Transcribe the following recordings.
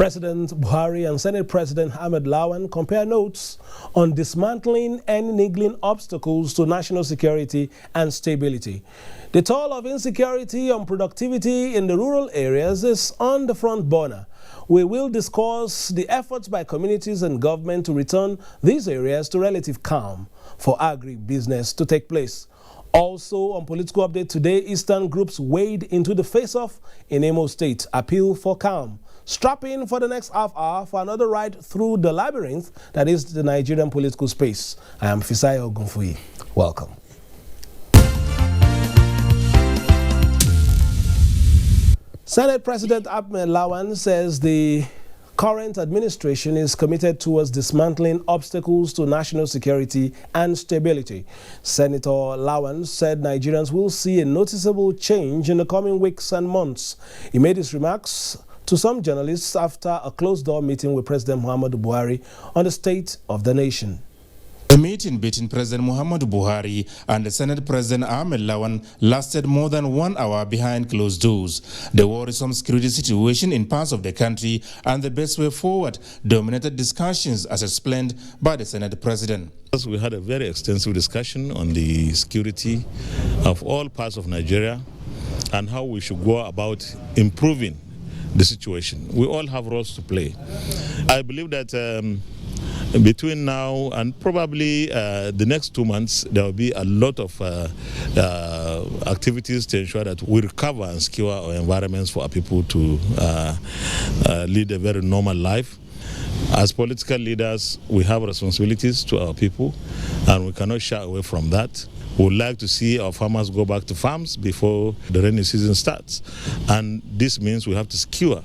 President Buhari and Senate President Ahmed Lawan compare notes on dismantling and niggling obstacles to national security and stability. The toll of insecurity on productivity in the rural areas is on the front burner. We will discuss the efforts by communities and government to return these areas to relative calm for agri-business to take place. Also on Political Update today, Eastern groups wade into the face-off in Imo State, appeal for calm. Strap in for the next half hour for another ride through the labyrinth that is the Nigerian political space. I am Fisai Ogunfuyi. Welcome. Senate President Ahmed Lawan says the current administration is committed towards dismantling obstacles to national security and stability. Senator Lawan said Nigerians will see a noticeable change in the coming weeks and months. He made his remarks to some journalists after a closed-door meeting with President Muhammadu Buhari on the state of the nation. The meeting between President Muhammadu Buhari and the Senate President Ahmed Lawan lasted more than 1 hour behind closed doors. The worrisome security situation in parts of the country and the best way forward dominated discussions as explained by the Senate President. We had a very extensive discussion on the security of all parts of Nigeria and how we should go about improving the situation. We all have roles to play. I believe that between now and probably the next 2 months, there will be a lot of activities to ensure that we recover and secure our environments for our people to lead a very normal life. As political leaders, we have responsibilities to our people, and we cannot shy away from that. We would like to see our farmers go back to farms before the rainy season starts. And this means we have to secure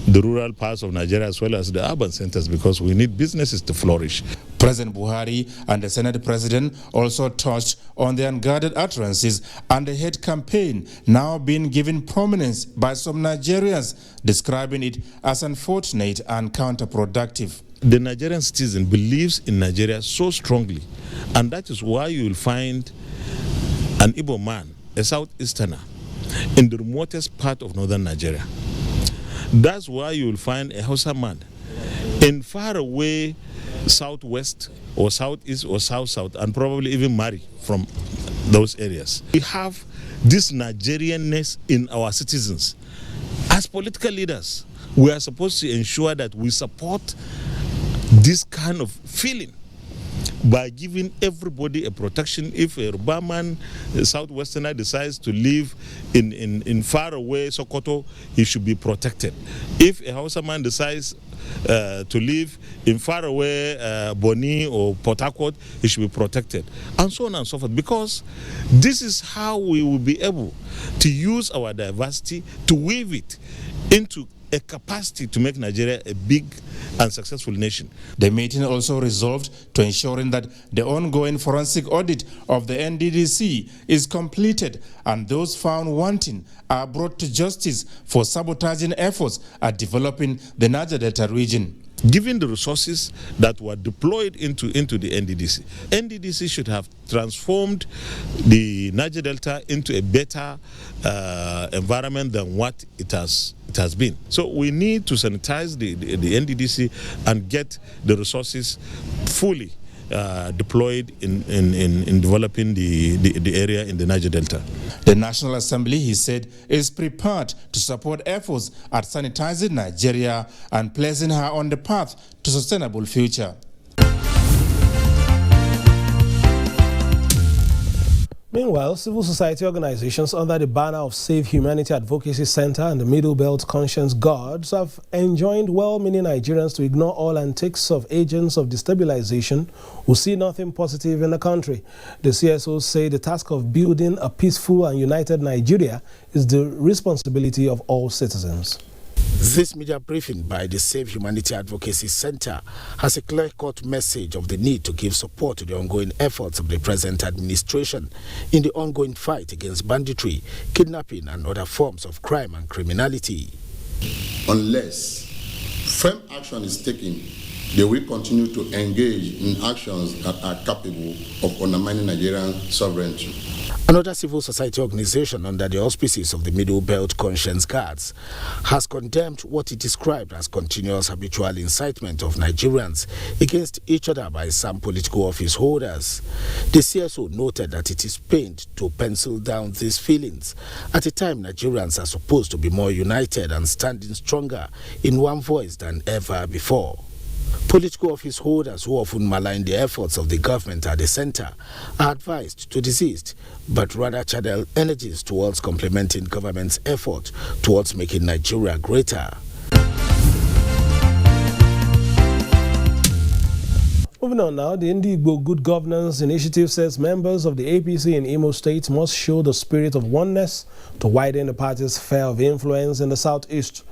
the rural parts of Nigeria as well as the urban centers because we need businesses to flourish. President Buhari and the Senate President also touched on the unguarded utterances and the hate campaign now being given prominence by some Nigerians, describing it as unfortunate and counterproductive. The Nigerian citizen believes in Nigeria so strongly, and that is why you will find an Igbo man, a southeasterner, in the remotest part of northern Nigeria. That's why you will find a Hausa man in far away southwest or southeast or south-south, and probably even marry from those areas. We have this Nigerianness in our citizens. As political leaders, we are supposed to ensure that we support this kind of feeling by giving everybody a protection. If a Yoruba man, a southwesterner, decides to live in far away Sokoto, he should be protected. If a Hausa man decides to live in far away Boni or Port Harcourt, he should be protected, and so on and so forth, because this is how we will be able to use our diversity to weave it into a capacity to make Nigeria a big and successful nation. The meeting also resolved to ensuring that the ongoing forensic audit of the NDDC is completed and those found wanting are brought to justice for sabotaging efforts at developing the Niger Delta region. Given the resources that were deployed into the NDDC, NDDC should have transformed the Niger Delta into a better environment than what it has been. So we need to sanitize the NDDC and get the resources fully deployed in developing the area in the Niger Delta. The National Assembly, he said, is prepared to support efforts at sanitizing Nigeria and placing her on the path to sustainable future. Meanwhile, civil society organizations under the banner of Save Humanity Advocacy Center and the Middle Belt Conscience Guards have enjoined well-meaning Nigerians to ignore all antics of agents of destabilization who see nothing positive in the country. The CSOs say the task of building a peaceful and united Nigeria is the responsibility of all citizens. This media briefing by the Save Humanity Advocacy Center has a clear-cut message of the need to give support to the ongoing efforts of the present administration in the ongoing fight against banditry, kidnapping and other forms of crime and criminality. Unless firm action is taken they will continue to engage in actions that are capable of undermining Nigerian sovereignty. Another civil society organization under the auspices of the Middle Belt Conscience Guards has condemned what it described as continuous habitual incitement of Nigerians against each other by some political office holders. The CSO noted that it is pained to pencil down these feelings at a time Nigerians are supposed to be more united and standing stronger in one voice than ever before. Political office holders who often malign the efforts of the government at the center are advised to desist, but rather channel energies towards complementing government's effort towards making Nigeria greater. Moving on now, the Indigbo Good Governance Initiative says members of the APC in Imo State must show the spirit of oneness to widen the party's sphere of influence in the southeast.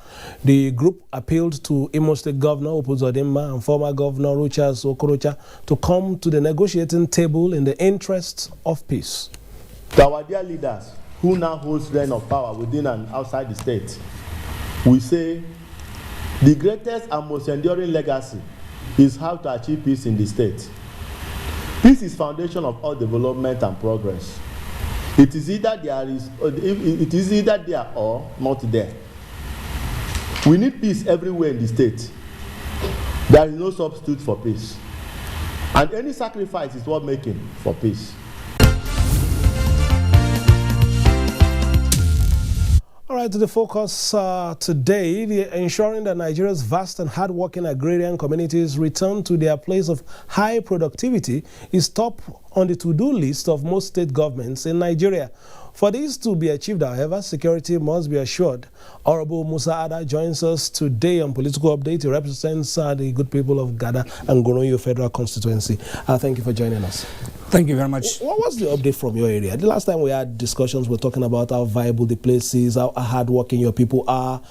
The group appealed to Imo State Governor Opuzodimma and former Governor Rochas Okorocha to come to the negotiating table in the interest of peace. To our dear leaders who now hold reign of power within and outside the state, we say the greatest and most enduring legacy is how to achieve peace in the state. Peace is foundation of all development and progress. It is either there or not there. We need peace everywhere in the state. There is no substitute for peace. And any sacrifice is worth making for peace. All right, to the focus today, ensuring that Nigeria's vast and hard-working agrarian communities return to their place of high productivity is top on the to-do list of most state governments in Nigeria. For this to be achieved, however, security must be assured. Honorable Musa Ada joins us today on Political Update. He represents the good people of Gada and Goroyo Federal Constituency. Thank you for joining us. Thank you very much. What was the update from your area? The last time we had discussions, we were talking about how viable the place is, how hardworking your people are,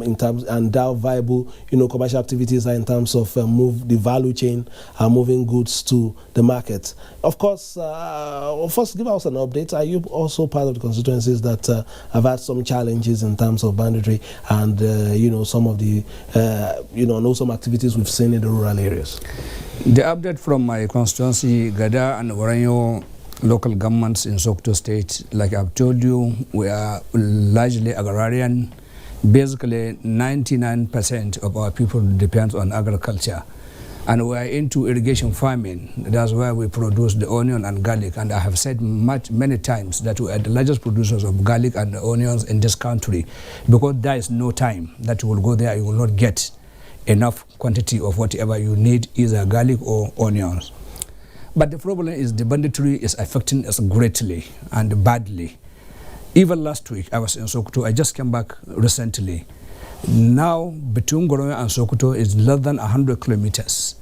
in terms, and how viable, commercial activities are in terms of move the value chain, moving goods to the market. Of course, first give us an update. Are you also part of the constituencies that have had some challenges in terms of boundary and some of the some activities we've seen in the rural areas? The update from my constituency, Gada and Waranyo local governments in Sokoto State, like I've told you, we are largely agrarian. Basically, 99% of our people depends on agriculture. And we are into irrigation farming. That's why we produce the onion and garlic. And I have said many times that we are the largest producers of garlic and onions in this country, because there is no time that you will go there, you will not get enough quantity of whatever you need, either garlic or onions. But the problem is the banditry is affecting us greatly and badly. Even last week, I was in Sokoto. I just came back recently. Now, between Goroyo and Sokoto is less than 100 kilometers.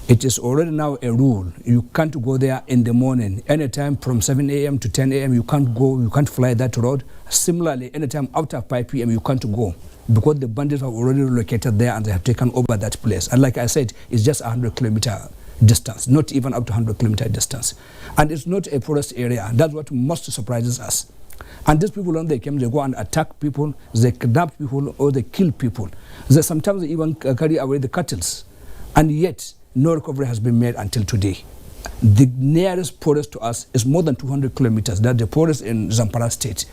It is already now a rule. You can't go there in the morning. Anytime from 7 a.m. to 10 a.m., you can't go, you can't fly that road. Similarly, anytime after 5 p.m., you can't go, because the bandits have already relocated there and they have taken over that place. And like I said, it's just 100-kilometer distance, not even up to 100-kilometer distance. And it's not a forest area. That's what most surprises us. And these people, when they came, they go and attack people, they kidnap people, or they kill people. Sometimes they even carry away the cattle. And yet, no recovery has been made until today. The nearest forest to us is more than 200 kilometers. That's the forest in Zamfara State.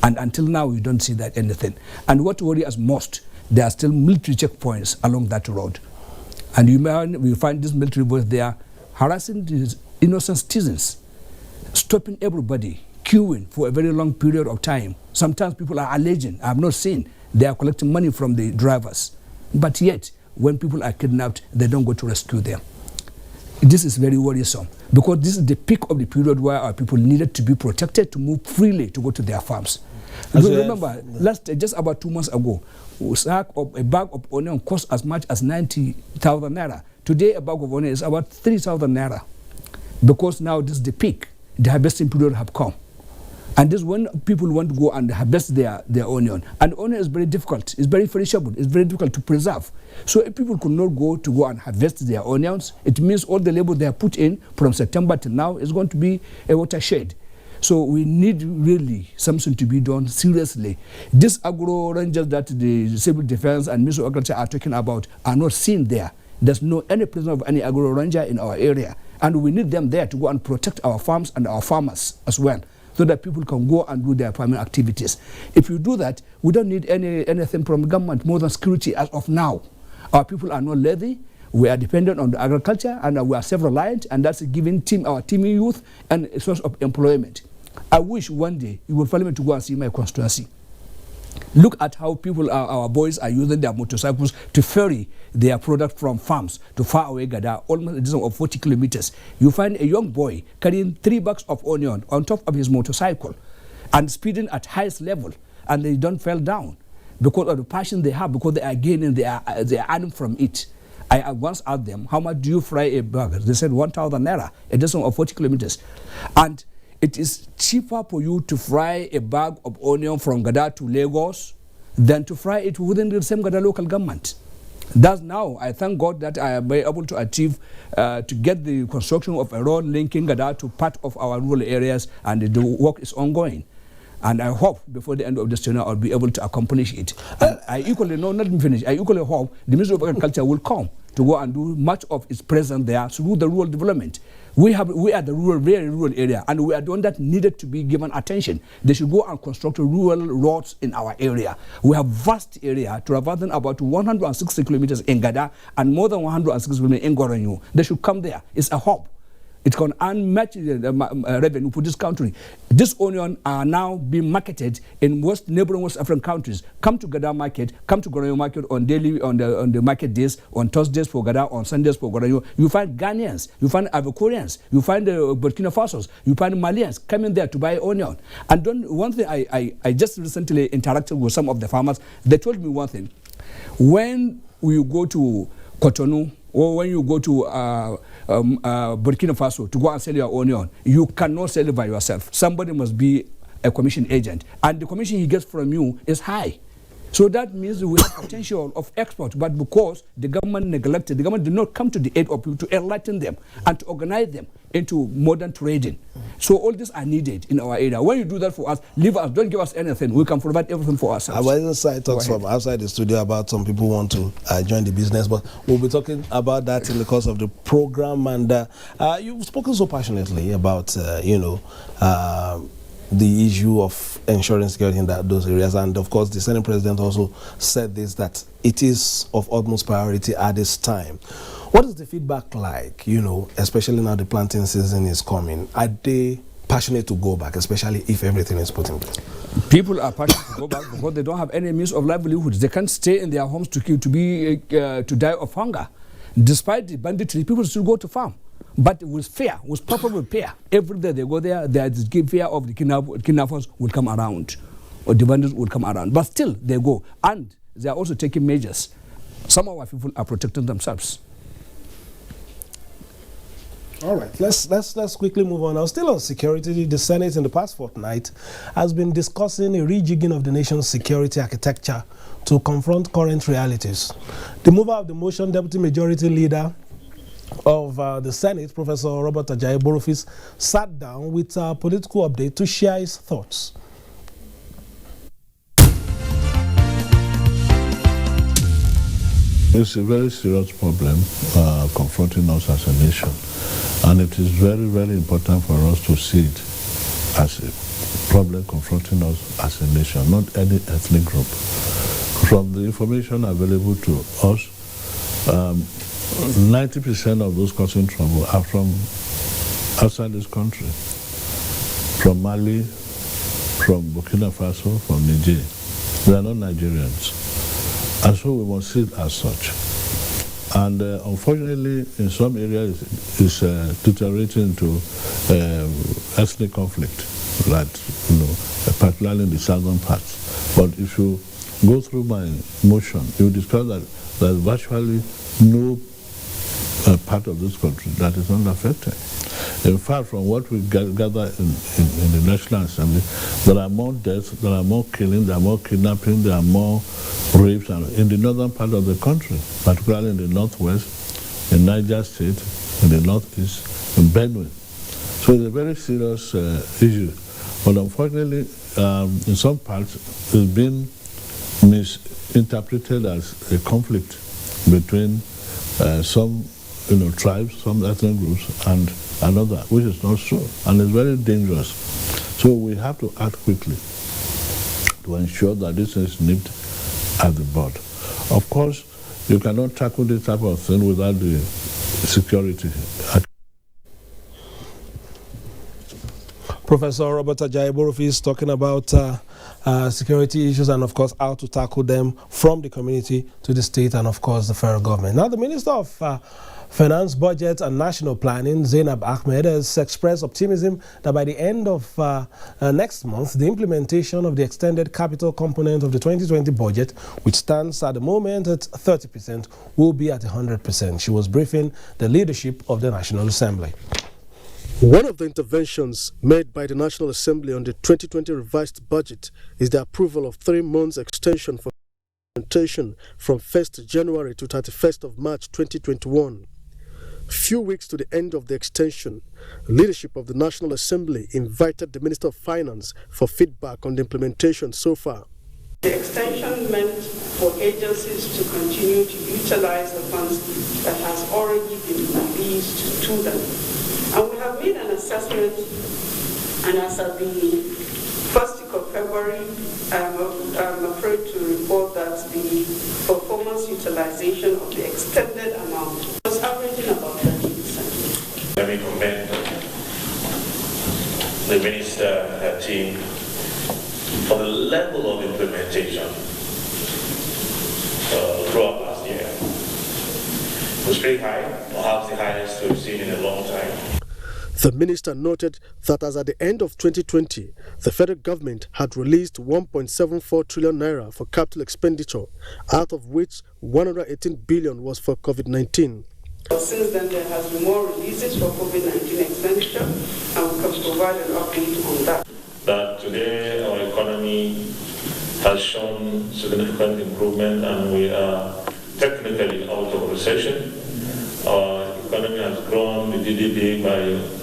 And until now, we don't see that anything. And what worries us most, there are still military checkpoints along that road. And we find these military boys there harassing these innocent citizens, stopping everybody, queuing for a very long period of time. Sometimes people are alleging, I have not seen, they are collecting money from the drivers. But yet, when people are kidnapped, they don't go to rescue them. This is very worrisome, because this is the peak of the period where our people needed to be protected to move freely to go to their farms. Remember, just about 2 months ago, a bag of onion cost as much as 90,000 naira. Today, a bag of onion is about 3,000 naira, because now this is the peak. The harvesting period have come. And this when people want to go and harvest their onion. And onion is very difficult. It's very perishable. It's very difficult to preserve. So if people could not go and harvest their onions, it means all the labor they have put in from September till now is going to be a watershed. So we need really something to be done seriously. These agro rangers that the civil defense and Ministry of Agriculture are talking about are not seen there. There's no any presence of any agro ranger in our area. And we need them there to go and protect our farms and our farmers as well, so that people can go and do their farming activities. If you do that, we don't need anything from the government more than security as of now. Our people are not lazy. We are dependent on the agriculture, and we are self-reliant, and that's giving our team youth and a source of employment. I wish one day you will follow me to go and see my constituency. Look at how people, our boys, are using their motorcycles to ferry their product from farms to far away Gada, almost a distance of 40 kilometers. You find a young boy carrying 3 bags of onion on top of his motorcycle and speeding at highest level, and they don't fall down because of the passion they have, because they are gaining, they are earning from it. I once asked them, how much do you fry a burger? They said 1,000 naira, a distance of 40 kilometers. And it is cheaper for you to fry a bag of onion from Gada to Lagos than to fry it within the same Gada local government. That's now, I thank God that I am able to achieve, to get the construction of a road linking Gada to part of our rural areas, and the work is ongoing. And I hope before the end of this tenure I'll be able to accomplish it. And I equally, no, not finished, I equally hope the Ministry of Agriculture will come to go and do much of its presence there through the rural development. We are the rural, very rural area, and we are the one that needed to be given attention. They should go and construct rural roads in our area. We have vast area, to rather than about 160 kilometers in Gada and more than 160 kilometers in Goranyo. They should come there. It's a hub. It can earn much revenue for this country. This onion are now being marketed in neighboring West African countries. Come to Gada market, come to Goranyo market on the market days, on Thursdays for Gada, on Sundays for Goranyo. You find Ghanaians, you find Ivorians, you find Burkina Fasos, you find Malians coming there to buy onion. And one thing I just recently interacted with some of the farmers. They told me one thing. When you go to Cotonou, or when you go to Burkina Faso to go and sell your onion, you cannot sell it by yourself. Somebody must be a commission agent, and the commission he gets from you is high. So that means we have potential of export, but because the government neglected, the government did not come to the aid of people to enlighten them and to organize them into modern trading. So all these are needed in our area. When you do that for us, leave us, don't give us anything. We can provide everything for ourselves. Our inside talks from outside the studio about some people want to join the business, but we'll be talking about that in the course of the program. And you've spoken so passionately about, the issue of ensuring security in those areas. And of course, the Senate President also said this, that it is of utmost priority at this time. What is the feedback like, especially now the planting season is coming? Are they passionate to go back, especially if everything is put in place? People are passionate to go back because they don't have any means of livelihood. They can't stay in their homes to die of hunger. Despite the banditry, people still go to farm. But with fear, with proper repair, every day they go there, there's fear of the kidnappers will come around, or the bandits will come around. But still, they go. And they are also taking measures. Some of our people are protecting themselves. All right, let's quickly move on. Now, still on security, the Senate in the past fortnight has been discussing a rejigging of the nation's security architecture to confront current realities. The mover of the motion, Deputy Majority Leader of the Senate, Professor Robert Ajayi Borofis, sat down with a political update to share his thoughts. It's a very serious problem confronting us as a nation, and it is very, very important for us to see it as a problem confronting us as a nation, not any ethnic group. From the information available to us, 90% of those causing trouble are from outside this country, from Mali, from Burkina Faso, from Niger. They are not Nigerians. And so we must see it as such. And unfortunately, in some areas, it's deteriorating into ethnic conflict, like, particularly in the southern parts. But if you go through my motion, you will discover that there's virtually no part of this country that is not affected. In fact, from what we gather in the National Assembly, there are more deaths, there are more killings, there are more kidnapping, there are more rapes in the northern part of the country, particularly in the northwest, in Niger State, in the northeast, in Benue. So it's a very serious issue. But unfortunately, in some parts, it's been misinterpreted as a conflict between some tribes, some ethnic groups, and another, which is not so, and it's very dangerous. So we have to act quickly to ensure that this is nipped at the bud. Of course, you cannot tackle this type of thing without the security. Professor Robert Ajayi-Borofi is talking about security issues and, of course, how to tackle them from the community to the state and, of course, the federal government. Now, the Minister of Finance, Budget and National Planning, Zainab Ahmed, has expressed optimism that by the end of next month, the implementation of the extended capital component of the 2020 budget, which stands at the moment at 30%, will be at 100%. She was briefing the leadership of the National Assembly. One of the interventions made by the National Assembly on the 2020 revised budget is the approval of 3 months extension for implementation from 1st January to 31st of March 2021. Few weeks to the end of the extension, leadership of the National Assembly invited the Minister of Finance for feedback on the implementation so far. The extension meant for agencies to continue to utilize the funds that has already been released to them. And we have made an assessment, and as of the 1st week of February, I'm afraid to report that the performance utilization of the extended amount was averaging about 30%. Let me commend the minister and her team for the level of implementation throughout last year. It was pretty high, perhaps the highest we've seen in a long time. The minister noted that as at the end of 2020, the federal government had released 1.74 trillion naira for capital expenditure, out of which 118 billion was for COVID-19. Since then, there has been more releases for COVID-19 expenditure, and we can provide an update on that. That today our economy has shown significant improvement and we are technically out of recession. Our economy has grown the GDP by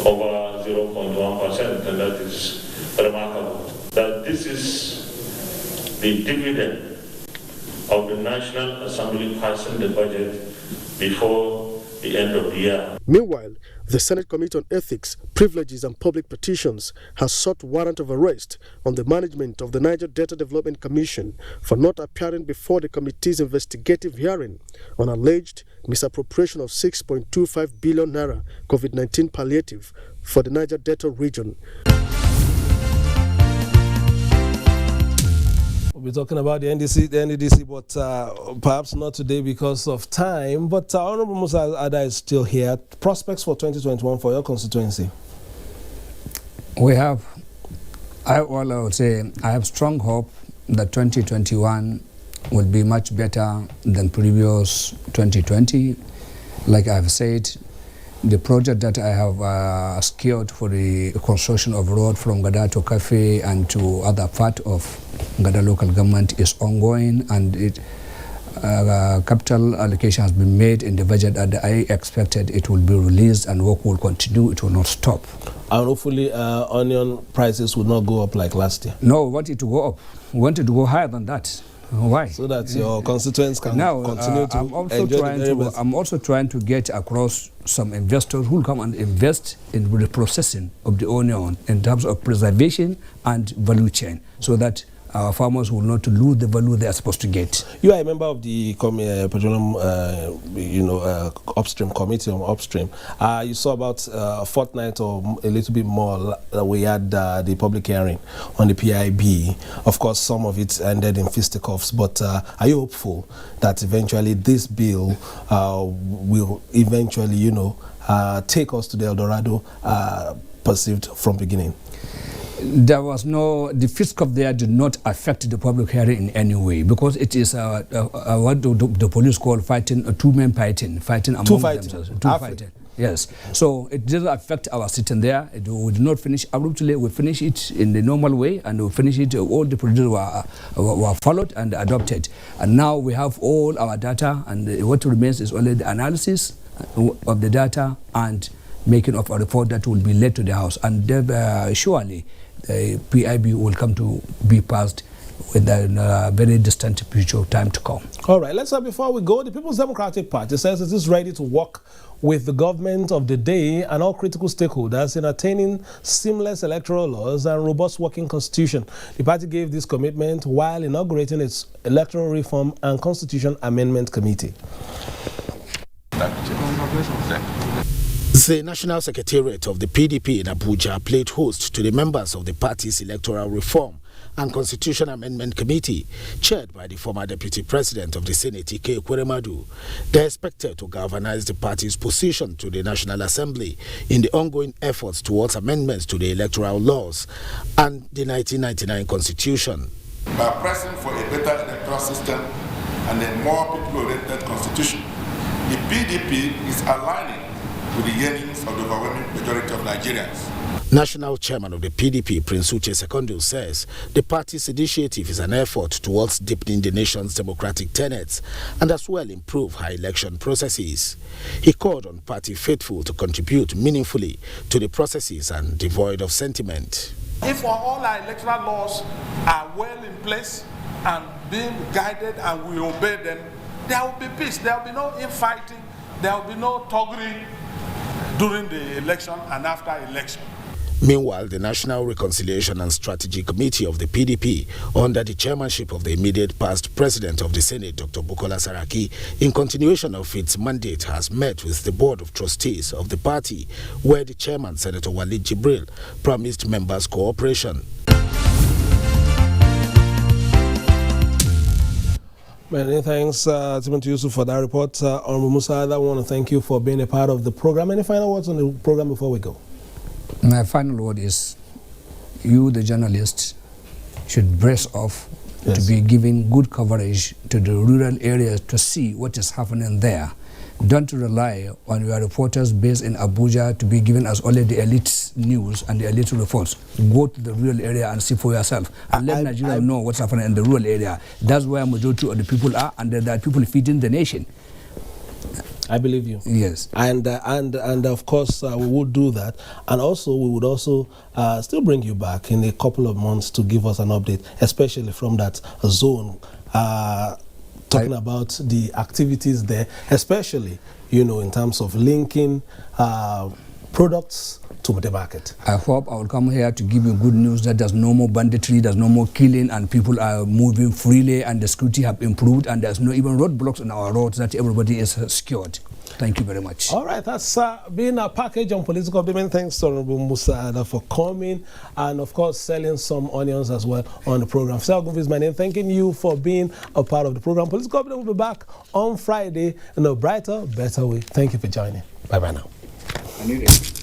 over 0.1%, and that is remarkable. That this is the dividend of the National Assembly passing the budget before the end of the year. Meanwhile, the Senate Committee on Ethics, Privileges and Public Petitions has sought warrant of arrest on the management of the Niger Delta Development Commission for not appearing before the committee's investigative hearing on alleged misappropriation of 6.25 billion naira COVID-19 palliative for the Niger Delta region. We'll be talking about the NDDC, but perhaps not today because of time. But Honorable Musa Ada is still here. Prospects for 2021 for your constituency? We have, I would say, I have strong hope that 2021 will be much better than previous 2020. Like I've said, the project that I have secured for the construction of road from Gada to Cafe and to other part of Gada local government is ongoing, and capital allocation has been made in the budget, and I expected it will be released and work will continue, it will not stop. And hopefully onion prices will not go up like last year. No, we want it to go up. We want it to go higher than that. Why? So that your constituents can continue to enjoy the best. I'm also trying to get across some investors who will come and invest in the processing of the onion in terms of preservation and value chain, so that our farmers will not lose the value they are supposed to get. You are a member of the petroleum, upstream committee on upstream. You saw about a fortnight or a little bit more. We had the public hearing on the PIB. Of course, some of it ended in fisticuffs. But are you hopeful that eventually this bill will eventually, take us to the El Dorado perceived from beginning? There was the fisticuff there did not affect the public hearing in any way, because it is what the police call fighting, two-men fighting among themselves. Two fighting. Yes. So it didn't affect our sitting there. We did not finish abruptly. We finished it in the normal way, and we finished it. All the procedures were followed and adopted. And now we have all our data, and what remains is only the analysis of the data and making of a report that will be led to the House. And surely the PIB will come to be passed within a very distant future of time to come. All right, let's before we go, the People's Democratic Party says it is ready to work with the government of the day and all critical stakeholders in attaining seamless electoral laws and robust working constitution. The party gave this commitment while inaugurating its Electoral Reform and Constitution Amendment Committee. The National Secretariat of the PDP in Abuja played host to the members of the party's Electoral Reform and Constitution Amendment Committee, chaired by the former Deputy President of the Senate, Ike Ekweremadu. They are expected to galvanize the party's position to the National Assembly in the ongoing efforts towards amendments to the electoral laws and the 1999 Constitution. By pressing for a better electoral system and a more people-oriented constitution, the PDP is aligning with the yearnings of the overwhelming majority of Nigerians. National Chairman of the PDP, Prince Uche Secondu, says the party's initiative is an effort towards deepening the nation's democratic tenets and as well improve her election processes. He called on party faithful to contribute meaningfully to the processes and devoid of sentiment. If all our electoral laws are well in place and being guided and we obey them, there will be peace, there will be no infighting, there will be no thuggery during the election and after election. Meanwhile, the National Reconciliation and Strategy Committee of the PDP, under the chairmanship of the immediate past President of the Senate, Dr. Bukola Saraki, in continuation of its mandate, has met with the Board of Trustees of the party, where the chairman, Senator Walid Jibril, promised members cooperation. Many thanks, Timothy Yusuf, for that report. Honorable Musa, I want to thank you for being a part of the program. Any final words on the program before we go? My final word is, you, the journalists, should brace off to be giving good coverage to the rural areas to see what is happening there. Don't rely on your reporters based in Abuja to be giving us only the elite news and the elite reports. Go to the rural area and see for yourself and let Nigeria know what's happening in the rural area. That's where majority of the people are, and there are people feeding the nation. I believe you. Yes. And of course, we would do that. And also, we would also still bring you back in a couple of months to give us an update, especially from that zone, talking about the activities there, especially, you know, in terms of linking products to the market. I hope I will come here to give you good news that there's no more banditry, there's no more killing, and people are moving freely, and the security have improved, and there's no even roadblocks on our roads, that everybody is secured. Thank you very much. All right, that's been a package on political update. Thanks to Honorable Musa for coming, and of course selling some onions as well on the program. Selgov is my name. Thanking you for being a part of the program. Political update will be back on Friday in a brighter, better way. Thank you for joining. Bye-bye now. I need it.